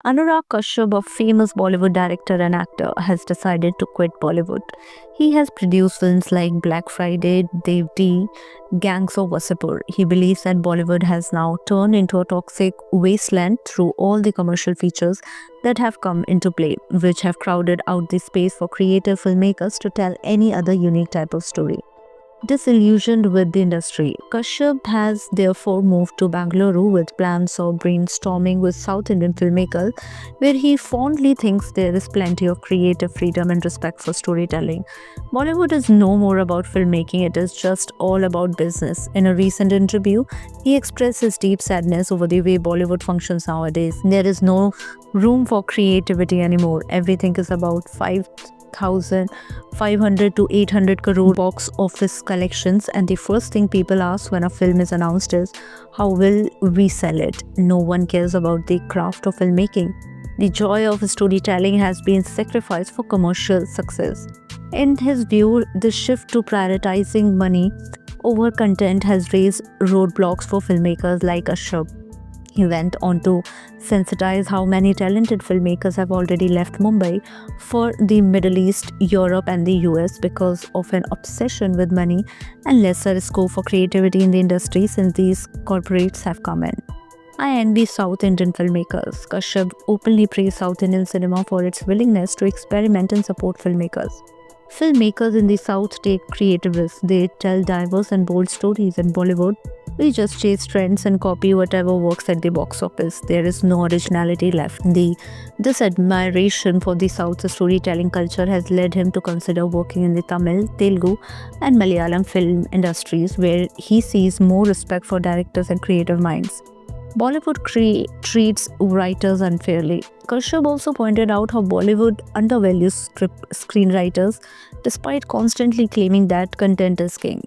Anurag Kashyap, a famous Bollywood director and actor, has decided to quit Bollywood. He has produced films like Black Friday, Devdi, Gangs of Wasseypur. He believes that Bollywood has now turned into a toxic wasteland through all the commercial features that have come into play, which have crowded out the space for creative filmmakers to tell any other unique type of story. Disillusioned with the industry, Kashyap has therefore moved to Bangalore with plans of brainstorming with South Indian filmmakers, where he fondly thinks there is plenty of creative freedom and respect for storytelling. Bollywood is no more about filmmaking, it is just all about business. In a recent interview, he expressed his deep sadness over the way Bollywood functions nowadays. There is no room for creativity anymore. Everything is about 5,500 to 800 crore box office collections, and the first thing people ask when a film is announced is, how will we sell it? No one cares about the craft of filmmaking. The joy of storytelling has been sacrificed for commercial success. In his view, the shift to prioritizing money over content has raised roadblocks for filmmakers like Kashyap. He went on to sensitize how many talented filmmakers have already left Mumbai for the Middle East, Europe, and the US because of an obsession with money and lesser scope for creativity in the industry since these corporates have come in. I envy South Indian filmmakers. Kashyap openly praised South Indian cinema for its willingness to experiment and support filmmakers. Filmmakers in the South take creative risks. They tell diverse and bold stories. In Bollywood, we just chase trends and copy whatever works at the box office. There is no originality left. This admiration for the South's storytelling culture has led him to consider working in the Tamil, Telugu, and Malayalam film industries, where he sees more respect for directors and creative minds. Bollywood treats writers unfairly. Kashyap also pointed out how Bollywood undervalues screenwriters despite constantly claiming that content is king.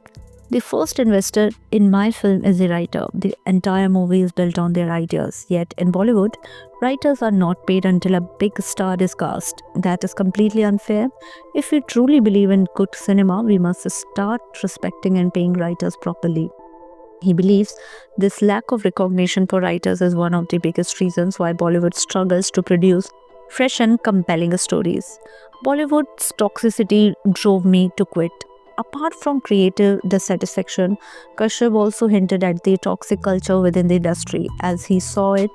The first investor in my film is the writer. The entire movie is built on their ideas. Yet in Bollywood, writers are not paid until a big star is cast. That is completely unfair. If we truly believe in good cinema, we must start respecting and paying writers properly. He believes this lack of recognition for writers is one of the biggest reasons why Bollywood struggles to produce fresh and compelling stories. Bollywood's toxicity drove me to quit. Apart from creative dissatisfaction, Kashyap also hinted at the toxic culture within the industry. As he saw it,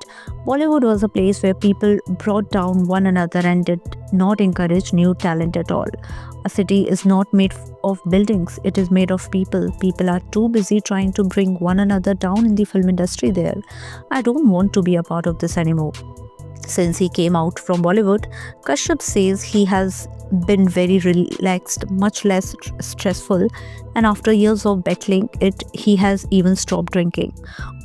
Bollywood was a place where people brought down one another and did not encourage new talent at all. A city is not made of buildings, it is made of people. People are too busy trying to bring one another down in the film industry there. I don't want to be a part of this anymore. Since he came out from Bollywood, Kashyap says he has been very relaxed, much less stressful, and after years of battling it, he has even stopped drinking.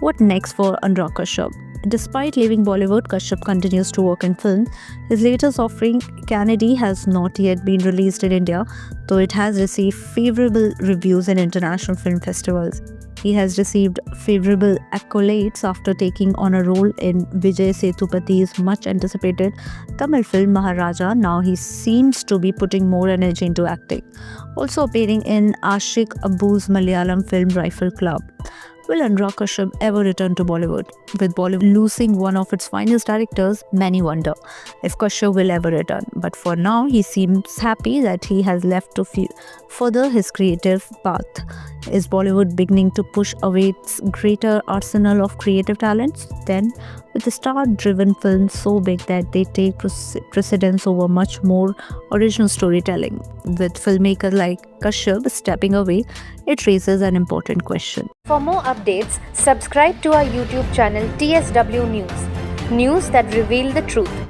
What next for Anurag Kashyap? Despite leaving Bollywood, Kashyap continues to work in film. His latest offering, Kennedy, has not yet been released in India, though it has received favorable reviews in international film festivals. He has received favorable accolades after taking on a role in Vijay Sethupathiy's much-anticipated Tamil film Maharaja. Now he seems to be putting more energy into acting, also appearing in Ashiq Abu's Malayalam film Rifle Club. Will Anurag Kashyap ever return to Bollywood? With Bollywood losing one of its finest directors, many wonder if Kashyap will ever return. But for now, he seems happy that he has left to further his creative path. Is Bollywood beginning to push away its greater arsenal of creative talents? Then, with the star-driven films so big that they take precedence over much more original storytelling, with filmmakers like Kashyap stepping away, it raises an important question. For more updates, subscribe to our YouTube channel TSW News. News that reveal the truth.